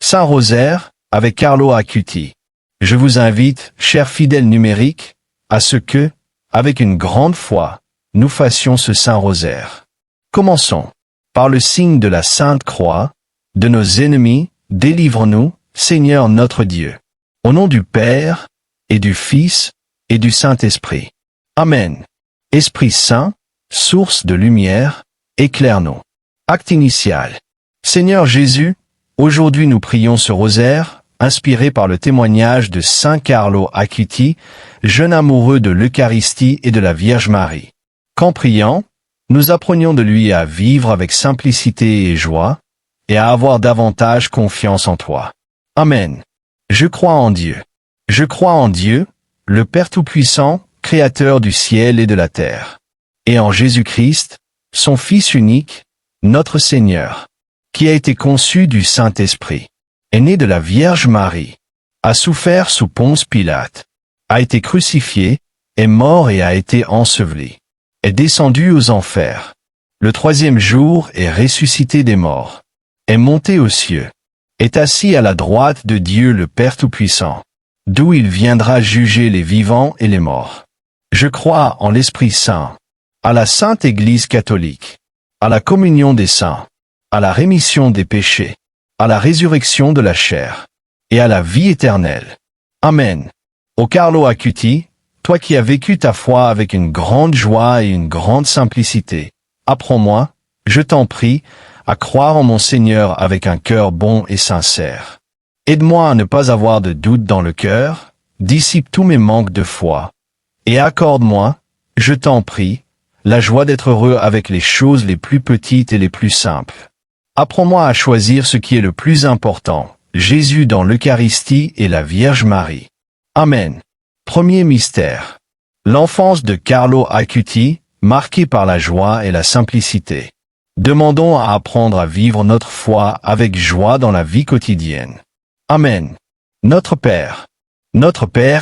Saint-Rosaire, avec Carlo Acuti. Je vous invite, chers fidèles numériques, à ce que, avec une grande foi, nous fassions ce Saint-Rosaire. Commençons. Par le signe de la Sainte Croix, de nos ennemis, délivre-nous, Seigneur notre Dieu. Au nom du Père, et du Fils, et du Saint-Esprit. Amen. Esprit Saint, source de lumière, éclaire-nous. Acte initial. Seigneur Jésus, aujourd'hui nous prions ce rosaire, inspiré par le témoignage de Saint Carlo Acuti, jeune amoureux de l'Eucharistie et de la Vierge Marie. Qu'en priant, nous apprenions de lui à vivre avec simplicité et joie, et à avoir davantage confiance en toi. Amen. Je crois en Dieu. Je crois en Dieu, le Père Tout-Puissant, Créateur du ciel et de la terre. Et en Jésus-Christ, son Fils unique, notre Seigneur, qui a été conçu du Saint-Esprit, est né de la Vierge Marie, a souffert sous Ponce Pilate, a été crucifié, est mort et a été enseveli, est descendu aux enfers. Le troisième jour est ressuscité des morts, est monté aux cieux, est assis à la droite de Dieu le Père Tout-Puissant, d'où il viendra juger les vivants et les morts. Je crois en l'Esprit Saint, à la Sainte Église catholique, à la communion des saints, à la rémission des péchés, à la résurrection de la chair, et à la vie éternelle. Amen. Ô Carlo Acuti, toi qui as vécu ta foi avec une grande joie et une grande simplicité, apprends-moi, je t'en prie, à croire en mon Seigneur avec un cœur bon et sincère. Aide-moi à ne pas avoir de doute dans le cœur, dissipe tous mes manques de foi, et accorde-moi, je t'en prie, la joie d'être heureux avec les choses les plus petites et les plus simples. Apprends-moi à choisir ce qui est le plus important, Jésus dans l'Eucharistie et la Vierge Marie. Amen. Premier mystère. L'enfance de Carlo Acuti, marquée par la joie et la simplicité. Demandons à apprendre à vivre notre foi avec joie dans la vie quotidienne. Amen. Notre Père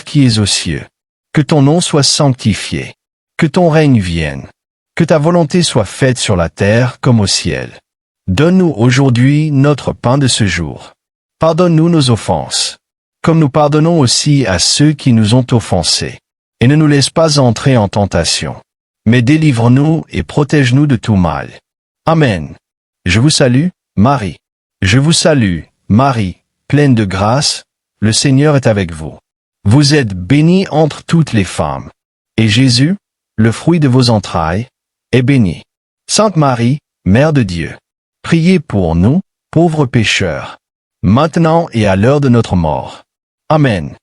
qui es aux cieux, que ton nom soit sanctifié, que ton règne vienne, que ta volonté soit faite sur la terre comme au ciel. Donne-nous aujourd'hui notre pain de ce jour. Pardonne-nous nos offenses, comme nous pardonnons aussi à ceux qui nous ont offensés. Et ne nous laisse pas entrer en tentation, mais délivre-nous et protège-nous de tout mal. Amen. Je vous salue, Marie. Je vous salue, Marie, pleine de grâce, le Seigneur est avec vous. Vous êtes bénie entre toutes les femmes. Et Jésus, le fruit de vos entrailles, est béni. Sainte Marie, Mère de Dieu, priez pour nous, pauvres pécheurs, maintenant et à l'heure de notre mort. Amen.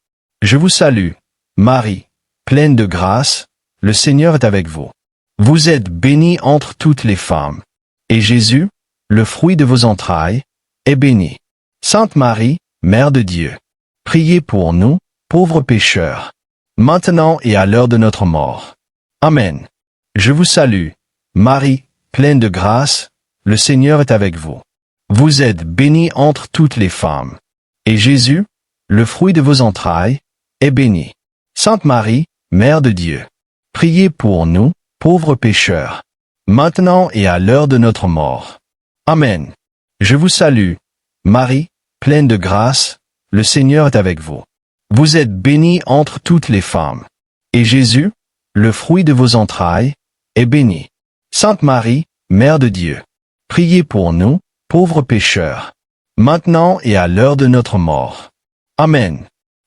Je vous salue, Marie, pleine de grâce, le Seigneur est avec vous. Vous êtes bénie entre toutes les femmes. Et Jésus, le fruit de vos entrailles, est béni. Sainte Marie, Mère de Dieu, priez pour nous, pauvres pécheurs, maintenant et à l'heure de notre mort. Amen. Je vous salue, Marie, pleine de grâce, le Seigneur est avec vous. Vous êtes bénie entre toutes les femmes. Et Jésus, le fruit de vos entrailles, est béni. Sainte Marie, Mère de Dieu, priez pour nous, pauvres pécheurs, maintenant et à l'heure de notre mort. Amen. Je vous salue, Marie, pleine de grâce, le Seigneur est avec vous. Vous êtes bénie entre toutes les femmes. Et Jésus, le fruit de vos entrailles, est béni. Sainte Marie, Mère de Dieu, priez pour nous, pauvres pécheurs, maintenant et à l'heure de notre mort. Amen.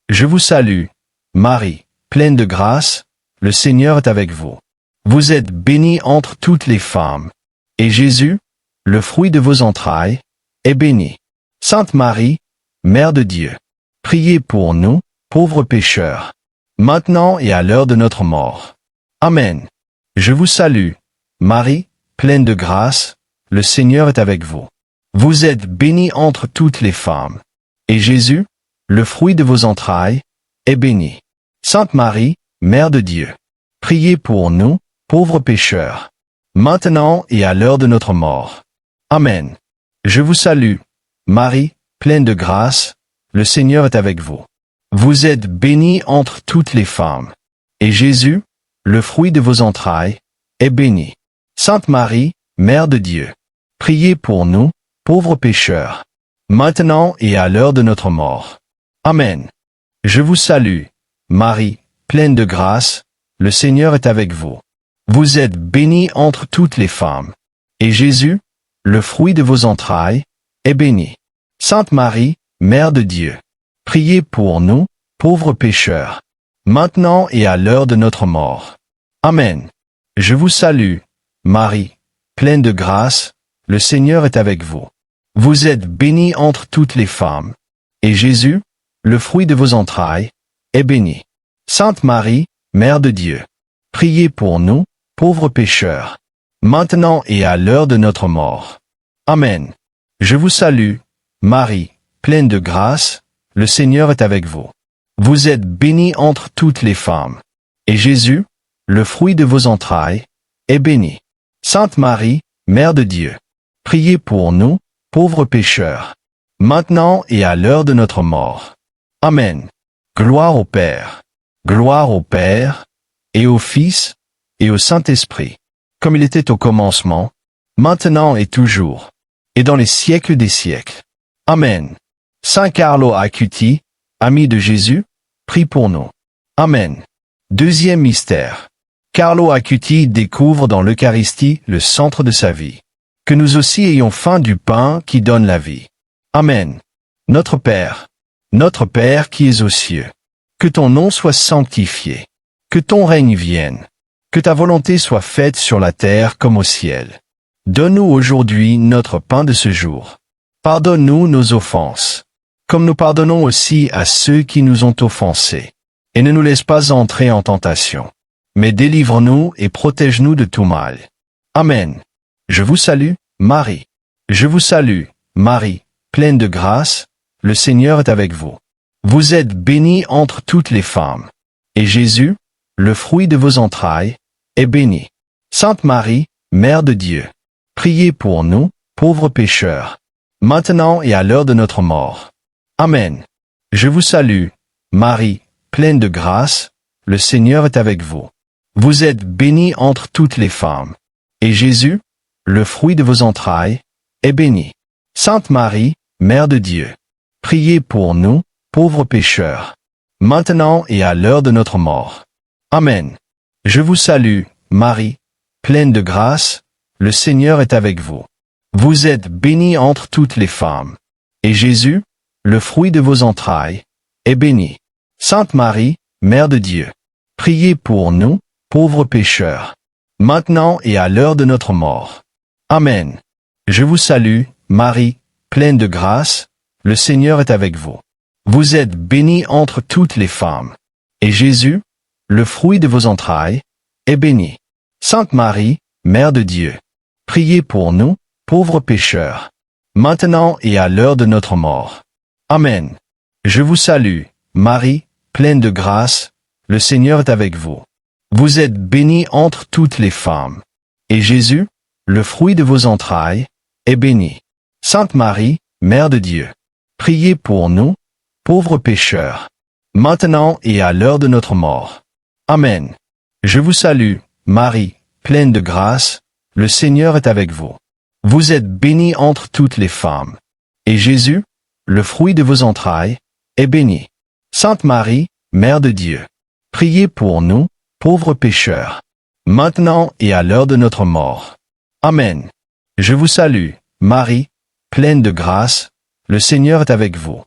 Je vous salue, Marie, pleine de grâce, le Seigneur est avec vous. Vous êtes bénie entre toutes les femmes. Et Jésus, le fruit de vos entrailles, est béni. Sainte Marie, Mère de Dieu, priez pour nous, pauvres pécheurs, maintenant et à l'heure de notre mort. Amen. Je vous salue, Marie, pleine de grâce, le Seigneur est avec vous. Vous êtes bénie entre toutes les femmes. Et Jésus, le fruit de vos entrailles, est béni. Sainte Marie, Mère de Dieu, priez pour nous, pauvres pécheurs, maintenant et à l'heure de notre mort. Amen. Je vous salue, Marie, pleine de grâce, le Seigneur est avec vous. Vous êtes bénie entre toutes les femmes. Et Jésus, le fruit de vos entrailles, est béni. Sainte Marie, Mère de Dieu, priez pour nous, pauvres pécheurs, maintenant et à l'heure de notre mort. Amen. Je vous salue, Marie, pleine de grâce, le Seigneur est avec vous. Vous êtes bénie entre toutes les femmes. Et Jésus, le fruit de vos entrailles, est béni. Sainte Marie, Mère de Dieu, priez pour nous, pauvres pécheurs, maintenant et à l'heure de notre mort. Amen. Je vous salue, Marie, pleine de grâce, le Seigneur est avec vous. Vous êtes bénie entre toutes les femmes. Et Jésus, le fruit de vos entrailles, est béni. Sainte Marie, Mère de Dieu, priez pour nous, pauvres pécheurs, maintenant et à l'heure de notre mort. Amen. Je vous salue, Marie, pleine de grâce, le Seigneur est avec vous. Vous êtes bénie entre toutes les femmes. Et Jésus, le fruit de vos entrailles, est béni. Sainte Marie, Mère de Dieu, priez pour nous, pauvres pécheurs, maintenant et à l'heure de notre mort. Amen. Gloire au Père, gloire au Père, et au Fils, et au Saint-Esprit, comme il était au commencement, maintenant et toujours, et dans les siècles des siècles. Amen. Saint Carlo Acutis, ami de Jésus, prie pour nous. Amen. Deuxième mystère. Carlo Acutis découvre dans l'Eucharistie le centre de sa vie. Que nous aussi ayons faim du pain qui donne la vie. Amen. Notre Père qui es aux cieux, que ton nom soit sanctifié, que ton règne vienne, que ta volonté soit faite sur la terre comme au ciel. Donne-nous aujourd'hui notre pain de ce jour. Pardonne-nous nos offenses, comme nous pardonnons aussi à ceux qui nous ont offensés. Et ne nous laisse pas entrer en tentation, mais délivre-nous et protège-nous de tout mal. Amen. Je vous salue, Marie. Je vous salue, Marie, pleine de grâce, le Seigneur est avec vous. Vous êtes bénie entre toutes les femmes. Et Jésus, le fruit de vos entrailles, est béni. Sainte Marie, Mère de Dieu, priez pour nous, pauvres pécheurs, maintenant et à l'heure de notre mort. Amen. Je vous salue, Marie, pleine de grâce, le Seigneur est avec vous. Vous êtes bénie entre toutes les femmes. Et Jésus, le fruit de vos entrailles, est béni. Sainte Marie, Mère de Dieu, priez pour nous, pauvres pécheurs, maintenant et à l'heure de notre mort. Amen. Je vous salue, Marie, pleine de grâce, le Seigneur est avec vous. Vous êtes bénie entre toutes les femmes. Et Jésus, le fruit de vos entrailles, est béni. Sainte Marie, Mère de Dieu, priez pour nous, pauvres pécheurs, maintenant et à l'heure de notre mort. Amen. Je vous salue, Marie, pleine de grâce, le Seigneur est avec vous. Vous êtes bénie entre toutes les femmes. Et Jésus, le fruit de vos entrailles, est béni. Sainte Marie, Mère de Dieu, priez pour nous, pauvres pécheurs, maintenant et à l'heure de notre mort. Amen. Je vous salue, Marie, pleine de grâce, le Seigneur est avec vous. Vous êtes bénie entre toutes les femmes. Et Jésus, le fruit de vos entrailles, est béni. Sainte Marie, Mère de Dieu, priez pour nous, pauvres pécheurs, maintenant et à l'heure de notre mort. Amen. Je vous salue, Marie, pleine de grâce, le Seigneur est avec vous. Vous êtes bénie entre toutes les femmes. Et Jésus, le fruit de vos entrailles, est béni. Sainte Marie, Mère de Dieu, priez pour nous, pauvres pécheurs, maintenant et à l'heure de notre mort. Amen. Je vous salue, Marie, pleine de grâce, le Seigneur est avec vous.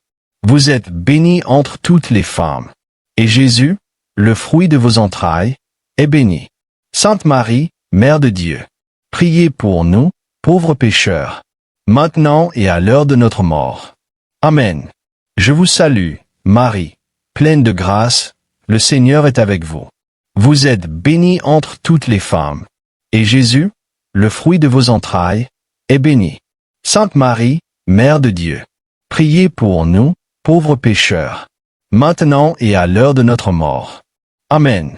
Vous êtes bénie entre toutes les femmes. Et Jésus, le fruit de vos entrailles, est béni. Sainte Marie, Mère de Dieu, priez pour nous, pauvres pécheurs, maintenant et à l'heure de notre mort. Amen. Je vous salue, Marie, pleine de grâce, le Seigneur est avec vous. Vous êtes bénie entre toutes les femmes. Et Jésus, le fruit de vos entrailles, est béni. Sainte Marie, Mère de Dieu, priez pour nous, pauvres pécheurs, maintenant et à l'heure de notre mort. Amen.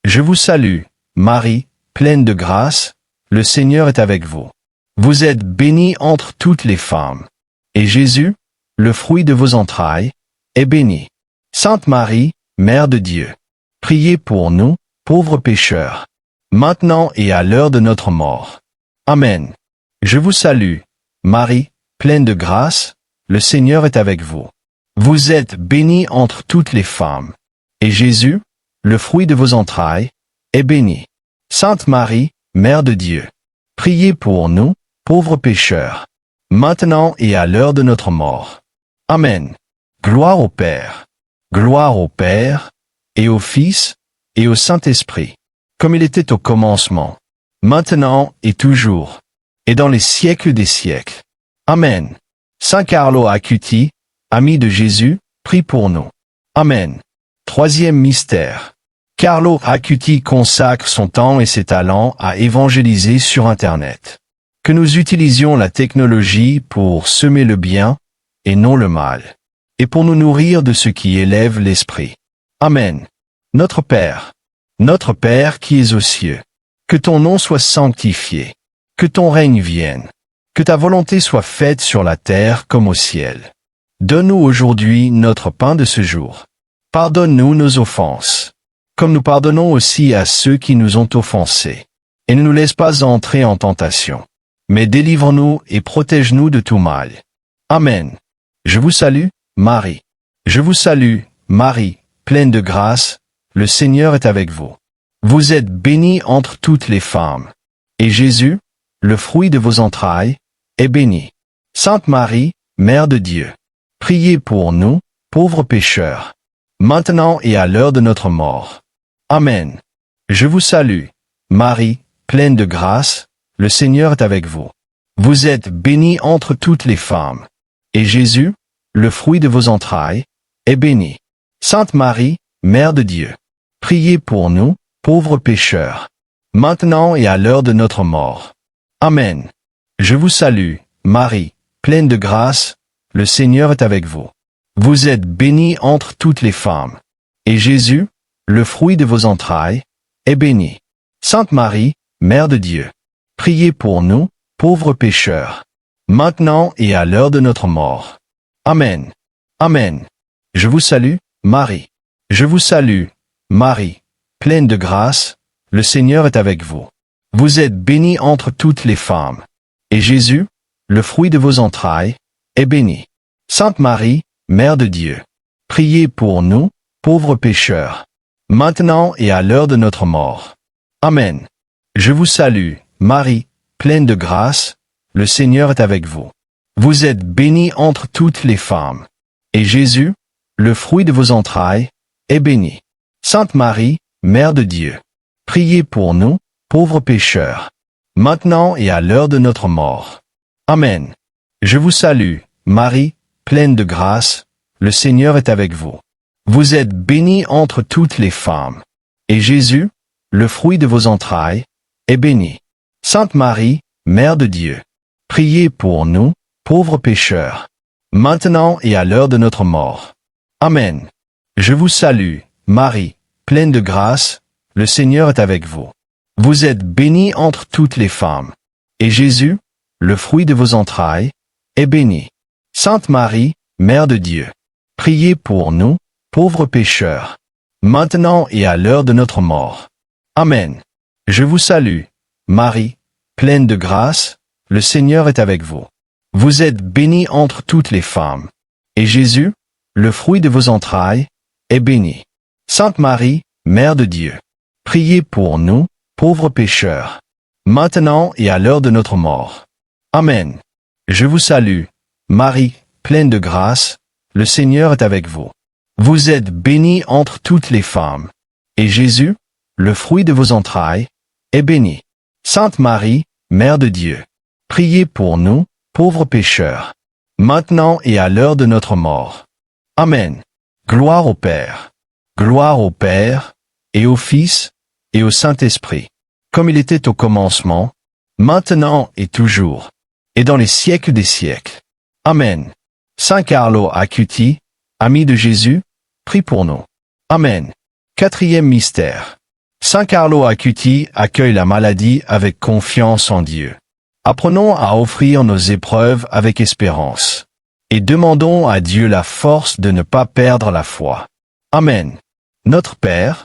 Je vous salue, Marie, pleine de grâce, le Seigneur est avec vous. Vous êtes bénie entre toutes les femmes. Et Jésus, le fruit de vos entrailles, est béni. Sainte Marie, Mère de Dieu, priez pour nous, pauvres pécheurs, maintenant et à l'heure de notre mort. Amen. Je vous salue, Marie, pleine de grâce, le Seigneur est avec vous. Vous êtes bénie entre toutes les femmes. Et Jésus, le fruit de vos entrailles, est béni. Sainte Marie, Mère de Dieu, priez pour nous, pauvres pécheurs, maintenant et à l'heure de notre mort. Amen. Gloire au Père, et au Fils, et au Saint-Esprit, comme il était au commencement, maintenant et toujours, et dans les siècles des siècles. Amen. Saint Carlo Acutis, ami de Jésus, prie pour nous. Amen. Troisième mystère. Carlo Acutis consacre son temps et ses talents à évangéliser sur Internet. Que nous utilisions la technologie pour semer le bien et non le mal, et pour nous nourrir de ce qui élève l'esprit. Amen. Notre Père qui es aux cieux, que ton nom soit sanctifié, que ton règne vienne, que ta volonté soit faite sur la terre comme au ciel. Donne-nous aujourd'hui notre pain de ce jour. Pardonne-nous nos offenses, comme nous pardonnons aussi à ceux qui nous ont offensés. Et ne nous laisse pas entrer en tentation, mais délivre-nous et protège-nous de tout mal. Amen. Je vous salue, Marie. Je vous salue, Marie, pleine de grâce, le Seigneur est avec vous. Vous êtes bénie entre toutes les femmes. Et Jésus, le fruit de vos entrailles, est béni. Sainte Marie, Mère de Dieu, priez pour nous, pauvres pécheurs, maintenant et à l'heure de notre mort. Amen. Je vous salue, Marie, pleine de grâce, le Seigneur est avec vous. Vous êtes bénie entre toutes les femmes. Et Jésus, le fruit de vos entrailles, est béni. Sainte Marie, Mère de Dieu, priez pour nous, pauvres pécheurs, maintenant et à l'heure de notre mort. Amen. Je vous salue, Marie, pleine de grâce, le Seigneur est avec vous. Vous êtes bénie entre toutes les femmes. Et Jésus, le fruit de vos entrailles, est béni. Sainte Marie, Mère de Dieu, priez pour nous, pauvres pécheurs, maintenant et à l'heure de notre mort. Amen. Amen. Je vous salue, Marie. Je vous salue, Marie, pleine de grâce, le Seigneur est avec vous. Vous êtes bénie entre toutes les femmes. Et Jésus, le fruit de vos entrailles, est béni. Sainte Marie, Mère de Dieu, priez pour nous, pauvres pécheurs, maintenant et à l'heure de notre mort. Amen. Je vous salue, Marie, pleine de grâce, le Seigneur est avec vous. Vous êtes bénie entre toutes les femmes. Et Jésus, le fruit de vos entrailles, est béni. Sainte Marie, Mère de Dieu, priez pour nous, pauvres pécheurs, maintenant et à l'heure de notre mort. Amen. Je vous salue, Marie, pleine de grâce, le Seigneur est avec vous. Vous êtes bénie entre toutes les femmes. Et Jésus, le fruit de vos entrailles, est béni. Sainte Marie, Mère de Dieu, priez pour nous, pauvres pécheurs, maintenant et à l'heure de notre mort. Amen. Je vous salue, Marie, pleine de grâce, le Seigneur est avec vous. Vous êtes bénie entre toutes les femmes. Et Jésus, le fruit de vos entrailles, est béni. Sainte Marie, Mère de Dieu, priez pour nous, pauvres pécheurs, maintenant et à l'heure de notre mort. Amen. Je vous salue, Marie, pleine de grâce, le Seigneur est avec vous. Vous êtes bénie entre toutes les femmes. Et Jésus, le fruit de vos entrailles, est béni. Sainte Marie, Mère de Dieu, priez pour nous, pauvres pécheurs, maintenant et à l'heure de notre mort. Amen. Je vous salue, Marie, pleine de grâce, le Seigneur est avec vous. Vous êtes bénie entre toutes les femmes. Et Jésus, le fruit de vos entrailles, est béni. Sainte Marie, Mère de Dieu, priez pour nous, pauvres pécheurs, maintenant et à l'heure de notre mort. Amen. Gloire au Père, et au Fils, et au Saint-Esprit, comme il était au commencement, maintenant et toujours, et dans les siècles des siècles. Amen. Saint Carlo Acutis, ami de Jésus, prie pour nous. Amen. Quatrième mystère. Saint Carlo Acutis accueille la maladie avec confiance en Dieu. Apprenons à offrir nos épreuves avec espérance. Et demandons à Dieu la force de ne pas perdre la foi. Amen. Notre Père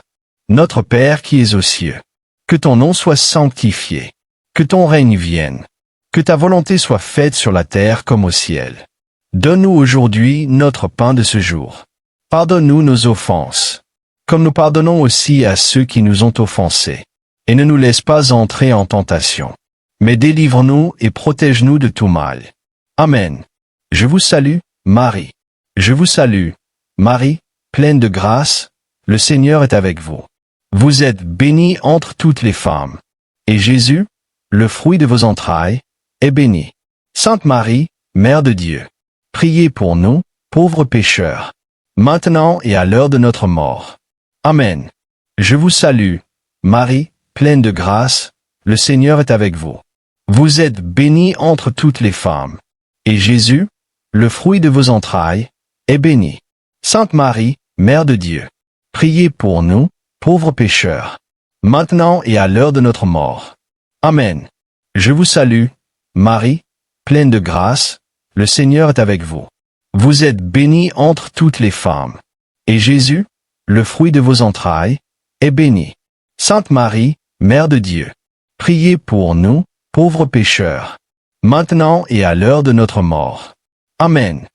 qui es aux cieux, que ton nom soit sanctifié, que ton règne vienne, que ta volonté soit faite sur la terre comme au ciel. Donne-nous aujourd'hui notre pain de ce jour. Pardonne-nous nos offenses, comme nous pardonnons aussi à ceux qui nous ont offensés. Et ne nous laisse pas entrer en tentation, mais délivre-nous et protège-nous de tout mal. Amen. Je vous salue, Marie. Je vous salue, Marie, pleine de grâce, le Seigneur est avec vous. Vous êtes bénie entre toutes les femmes. Et Jésus, le fruit de vos entrailles, est béni. Sainte Marie, Mère de Dieu, priez pour nous, pauvres pécheurs, maintenant et à l'heure de notre mort. Amen. Je vous salue, Marie, pleine de grâce, le Seigneur est avec vous. Vous êtes bénie entre toutes les femmes. Et Jésus, le fruit de vos entrailles, est béni. Sainte Marie, Mère de Dieu, priez pour nous, pauvres pécheurs, maintenant et à l'heure de notre mort. Amen. Je vous salue, Marie, pleine de grâce, le Seigneur est avec vous. Vous êtes bénie entre toutes les femmes. Et Jésus, le fruit de vos entrailles, est béni. Sainte Marie, Mère de Dieu, priez pour nous, pauvres pécheurs, maintenant et à l'heure de notre mort. Amen.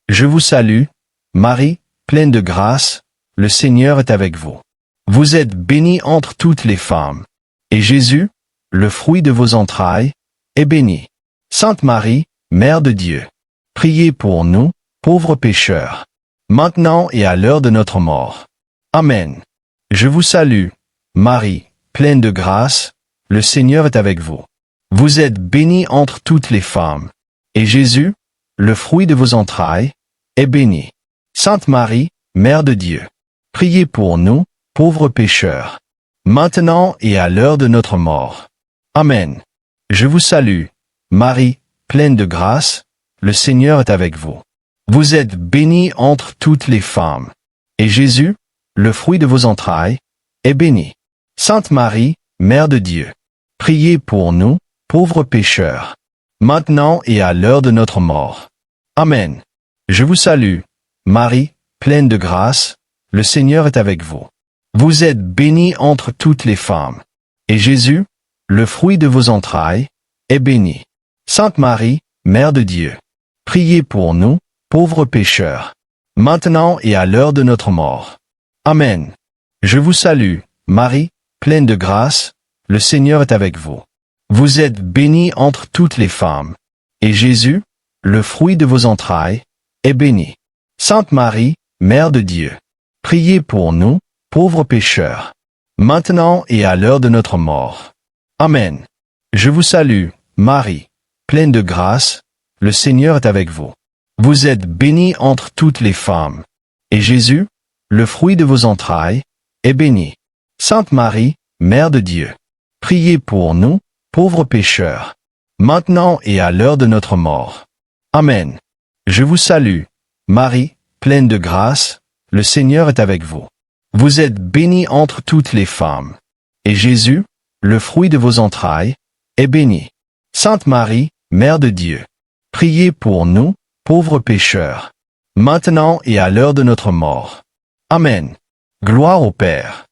Je vous salue, Marie, pleine de grâce, le Seigneur est avec vous. Vous êtes bénie entre toutes les femmes. Et Jésus, le fruit de vos entrailles, est béni. Sainte Marie, Mère de Dieu, priez pour nous, pauvres pécheurs, maintenant et à l'heure de notre mort. Amen. Je vous salue, Marie, pleine de grâce, le Seigneur est avec vous. Vous êtes bénie entre toutes les femmes. Et Jésus, le fruit de vos entrailles, est béni. Sainte Marie, Mère de Dieu, priez pour nous, pauvres pécheurs, maintenant et à l'heure de notre mort. Amen. Je vous salue, Marie, pleine de grâce, le Seigneur est avec vous. Vous êtes bénie entre toutes les femmes. Et Jésus, le fruit de vos entrailles, est béni. Sainte Marie, Mère de Dieu, priez pour nous, pauvres pécheurs, maintenant et à l'heure de notre mort. Amen. Je vous salue, Marie, pleine de grâce, le Seigneur est avec vous. Vous êtes bénie entre toutes les femmes. Et Jésus, le fruit de vos entrailles, est béni. Sainte Marie, Mère de Dieu, priez pour nous, pauvres pécheurs, maintenant et à l'heure de notre mort. Amen. Je vous salue, Marie, pleine de grâce, le Seigneur est avec vous. Vous êtes bénie entre toutes les femmes. Et Jésus, le fruit de vos entrailles, est béni. Sainte Marie, Mère de Dieu, priez pour nous, pauvres pécheurs, maintenant et à l'heure de notre mort. Amen. Je vous salue, Marie, pleine de grâce, le Seigneur est avec vous. Vous êtes bénie entre toutes les femmes. Et Jésus, le fruit de vos entrailles, est béni. Sainte Marie, Mère de Dieu, priez pour nous, pauvres pécheurs, maintenant et à l'heure de notre mort. Amen. Je vous salue, Marie, pleine de grâce, le Seigneur est avec vous. Vous êtes bénie entre toutes les femmes. Et Jésus, le fruit de vos entrailles, est béni. Sainte Marie, Mère de Dieu, priez pour nous, pauvres pécheurs, maintenant et à l'heure de notre mort. Amen. Gloire au Père,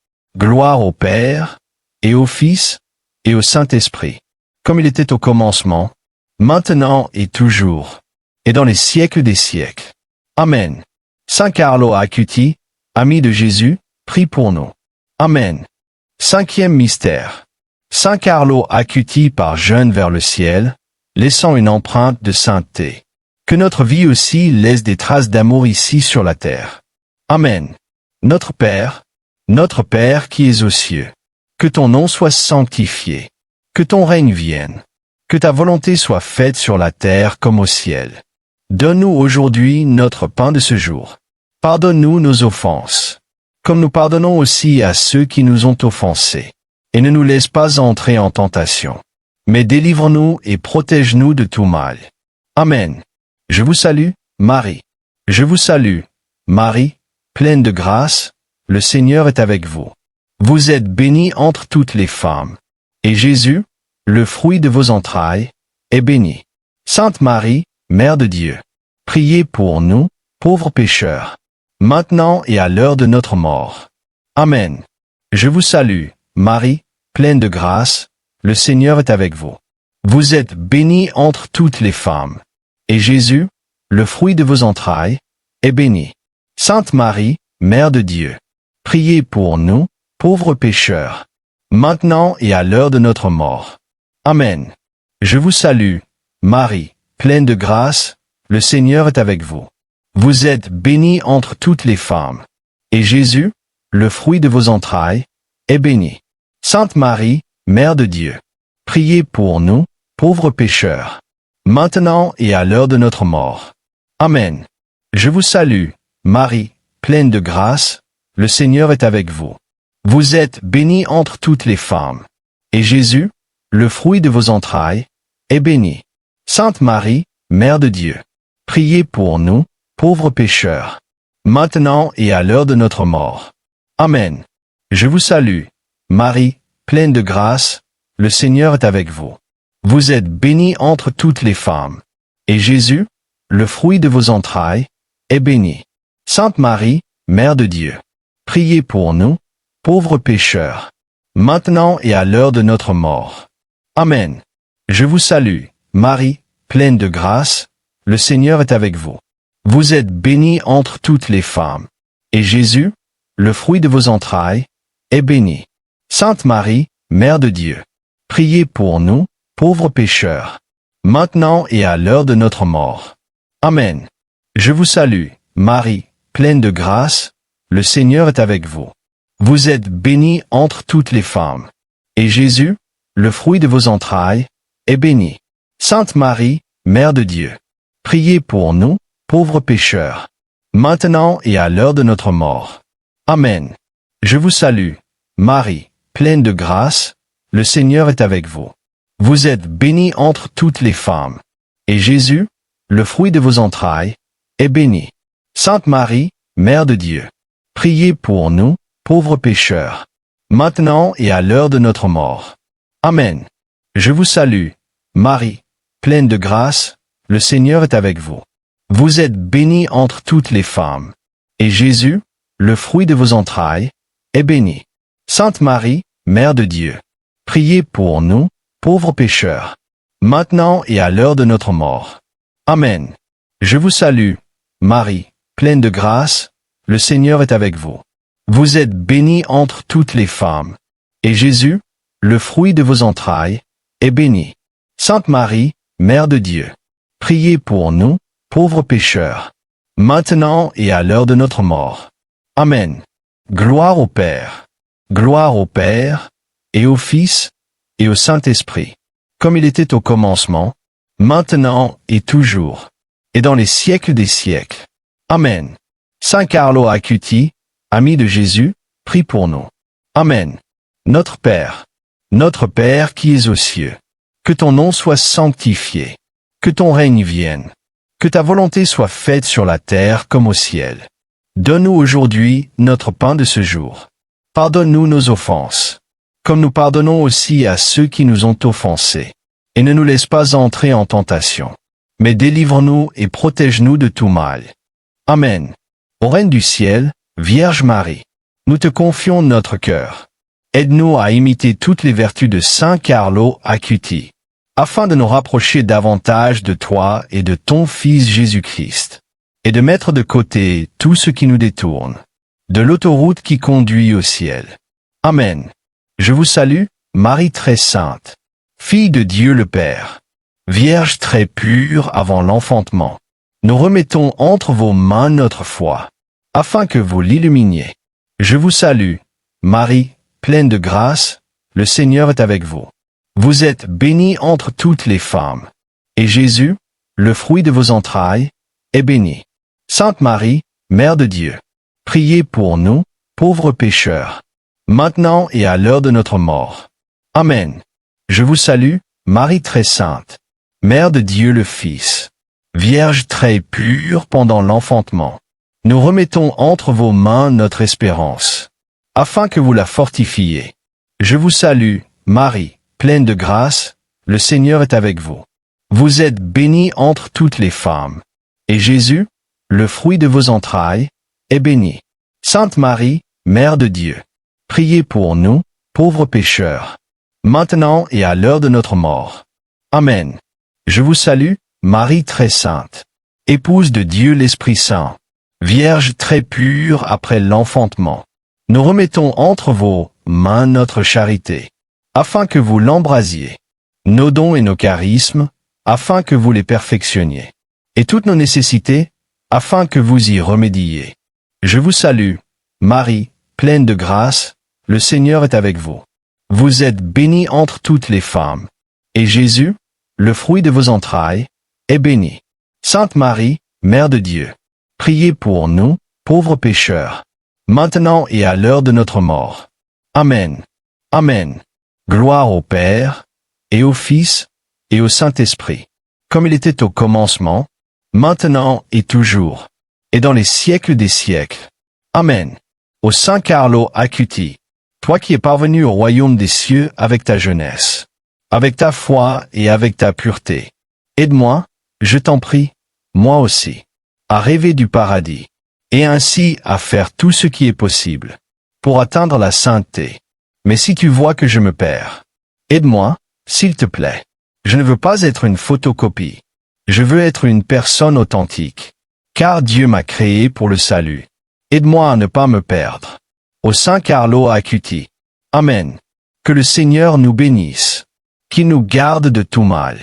et au Fils, et au Saint-Esprit, comme il était au commencement, maintenant et toujours, et dans les siècles des siècles. Amen. Saint Carlo Acutis, ami de Jésus, prie pour nous. Amen. Cinquième mystère. Saint Carlo Acutis part jeûne vers le ciel, laissant une empreinte de sainteté. Que notre vie aussi laisse des traces d'amour ici sur la terre. Amen. Notre Père qui es aux cieux, que ton nom soit sanctifié, que ton règne vienne, que ta volonté soit faite sur la terre comme au ciel. Donne-nous aujourd'hui notre pain de ce jour. Pardonne-nous nos offenses, comme nous pardonnons aussi à ceux qui nous ont offensés. Et ne nous laisse pas entrer en tentation, mais délivre-nous et protège-nous de tout mal. Amen. Je vous salue, Marie. Je vous salue, Marie, pleine de grâce, le Seigneur est avec vous. Vous êtes bénie entre toutes les femmes. Et Jésus, le fruit de vos entrailles, est béni. Sainte Marie, Mère de Dieu, priez pour nous, pauvres pécheurs, maintenant et à l'heure de notre mort. Amen. Je vous salue, Marie, pleine de grâce, le Seigneur est avec vous. Vous êtes bénie entre toutes les femmes. Et Jésus, le fruit de vos entrailles, est béni. Sainte Marie, Mère de Dieu, priez pour nous, pauvres pécheurs, maintenant et à l'heure de notre mort. Amen. Je vous salue, Marie, pleine de grâce, le Seigneur est avec vous. Vous êtes bénie entre toutes les femmes. Et Jésus, le fruit de vos entrailles, est béni. Sainte Marie, Mère de Dieu, priez pour nous, pauvres pécheurs, maintenant et à l'heure de notre mort. Amen. Je vous salue, Marie, pleine de grâce, le Seigneur est avec vous. Vous êtes bénie entre toutes les femmes. Et Jésus, le fruit de vos entrailles, est béni. Sainte Marie, Mère de Dieu, priez pour nous, pauvres pécheurs, maintenant et à l'heure de notre mort. Amen. Je vous salue, Marie, pleine de grâce, le Seigneur est avec vous. Vous êtes bénie entre toutes les femmes. Et Jésus, le fruit de vos entrailles, est béni. Sainte Marie, Mère de Dieu, priez pour nous, pauvres pécheurs, maintenant et à l'heure de notre mort. Amen. Je vous salue, Marie, pleine de grâce, le Seigneur est avec vous. Vous êtes bénie entre toutes les femmes. Et Jésus, le fruit de vos entrailles, est béni. Sainte Marie, Mère de Dieu, priez pour nous, pauvres pécheurs, maintenant et à l'heure de notre mort. Amen. Je vous salue, Marie, pleine de grâce, le Seigneur est avec vous. Vous êtes bénie entre toutes les femmes. Et Jésus, le fruit de vos entrailles, est béni. Sainte Marie, Mère de Dieu, priez pour nous, pauvres pécheurs, maintenant et à l'heure de notre mort. Amen. Je vous salue, Marie, pleine de grâce, le Seigneur est avec vous. Vous êtes bénie entre toutes les femmes. Et Jésus, le fruit de vos entrailles, est béni. Sainte Marie, Mère de Dieu, priez pour nous, pauvres pécheurs, maintenant et à l'heure de notre mort. Amen. Je vous salue, Marie, pleine de grâce, le Seigneur est avec vous. Vous êtes bénie entre toutes les femmes. Et Jésus, le fruit de vos entrailles, est béni. Sainte Marie, Mère de Dieu, priez pour nous, pauvres pécheurs, maintenant et à l'heure de notre mort. Amen. Je vous salue, Marie, pleine de grâce, le Seigneur est avec vous. Vous êtes bénie entre toutes les femmes. Et Jésus, le fruit de vos entrailles, est béni. Sainte Marie, Mère de Dieu, priez pour nous, pauvres pécheurs, maintenant et à l'heure de notre mort. Amen. Gloire au Père. Gloire au Père, et au Fils, et au Saint-Esprit, comme il était au commencement, maintenant et toujours, et dans les siècles des siècles. Amen. Saint Carlo Acutis, ami de Jésus, prie pour nous. Amen. Notre Père qui es aux cieux, que ton nom soit sanctifié, que ton règne vienne, que ta volonté soit faite sur la terre comme au ciel. Donne-nous aujourd'hui notre pain de ce jour. Pardonne-nous nos offenses, comme nous pardonnons aussi à ceux qui nous ont offensés. Et ne nous laisse pas entrer en tentation, mais délivre-nous et protège-nous de tout mal. Amen. Ô Reine du ciel, Vierge Marie, nous te confions notre cœur. Aide-nous à imiter toutes les vertus de Saint Carlo Acutis, afin de nous rapprocher davantage de toi et de ton Fils Jésus-Christ, et de mettre de côté tout ce qui nous détourne de l'autoroute qui conduit au ciel. Amen. Je vous salue, Marie très sainte, fille de Dieu le Père, Vierge très pure avant l'enfantement. Nous remettons entre vos mains notre foi, afin que vous l'illuminiez. Je vous salue, Marie, pleine de grâce, le Seigneur est avec vous. Vous êtes bénie entre toutes les femmes. Et Jésus, le fruit de vos entrailles, est béni. Sainte Marie, Mère de Dieu, priez pour nous, pauvres pécheurs, maintenant et à l'heure de notre mort. Amen. Je vous salue, Marie très sainte, Mère de Dieu le Fils, Vierge très pure pendant l'enfantement. Nous remettons entre vos mains notre espérance, afin que vous la fortifiez. Je vous salue, Marie, pleine de grâce, le Seigneur est avec vous. Vous êtes bénie entre toutes les femmes. Et Jésus, le fruit de vos entrailles, est béni. Sainte Marie, Mère de Dieu, priez pour nous, pauvres pécheurs, maintenant et à l'heure de notre mort. Amen. Je vous salue, Marie très sainte, épouse de Dieu l'Esprit Saint, Vierge très pure après l'enfantement. Nous remettons entre vos mains notre charité, afin que vous l'embrasiez, nos dons et nos charismes, afin que vous les perfectionniez, et toutes nos nécessités, afin que vous y remédiez. Je vous salue, Marie, pleine de grâce, le Seigneur est avec vous. Vous êtes bénie entre toutes les femmes, et Jésus, le fruit de vos entrailles, est béni. Sainte Marie, Mère de Dieu, priez pour nous, pauvres pécheurs, maintenant et à l'heure de notre mort. Amen. Amen. Gloire au Père, et au Fils, et au Saint-Esprit, comme il était au commencement, maintenant et toujours, et dans les siècles des siècles. Amen. Au Saint Carlo Acuti, toi qui es parvenu au royaume des cieux avec ta jeunesse, avec ta foi et avec ta pureté, aide-moi, je t'en prie, moi aussi, à rêver du paradis, et ainsi à faire tout ce qui est possible, pour atteindre la sainteté. Mais si tu vois que je me perds, aide-moi, s'il te plaît. Je ne veux pas être une photocopie. Je veux être une personne authentique, car Dieu m'a créé pour le salut. Aide-moi à ne pas me perdre. Au Saint Carlo Acuti. Amen. Que le Seigneur nous bénisse, qu'il nous garde de tout mal,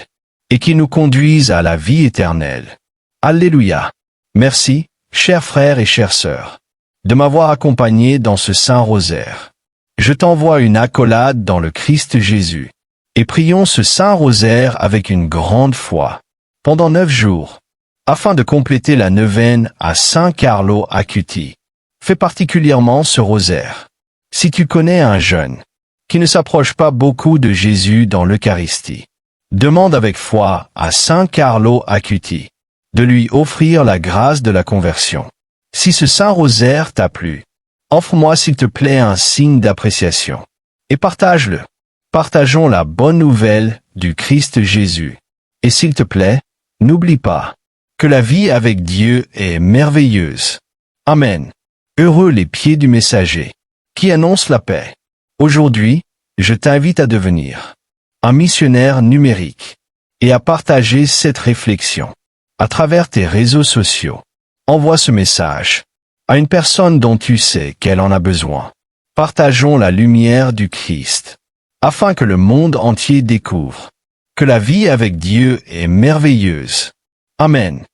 et qu'il nous conduise à la vie éternelle. Alléluia. Merci, chers frères et chères sœurs, de m'avoir accompagné dans ce Saint Rosaire. Je t'envoie une accolade dans le Christ Jésus, et prions ce Saint Rosaire avec une grande foi, pendant 9 jours, afin de compléter la neuvaine à Saint Carlo Acuti. Fais particulièrement ce rosaire. Si tu connais un jeune qui ne s'approche pas beaucoup de Jésus dans l'Eucharistie, demande avec foi à Saint Carlo Acuti de lui offrir la grâce de la conversion. Si ce Saint Rosaire t'a plu, offre-moi s'il te plaît un signe d'appréciation, et partage-le. Partageons la bonne nouvelle du Christ Jésus. Et s'il te plaît, n'oublie pas que la vie avec Dieu est merveilleuse. Amen. Heureux les pieds du messager, qui annonce la paix. Aujourd'hui, je t'invite à devenir un missionnaire numérique et à partager cette réflexion à travers tes réseaux sociaux. Envoie ce message à une personne dont tu sais qu'elle en a besoin. Partageons la lumière du Christ, afin que le monde entier découvre que la vie avec Dieu est merveilleuse. Amen.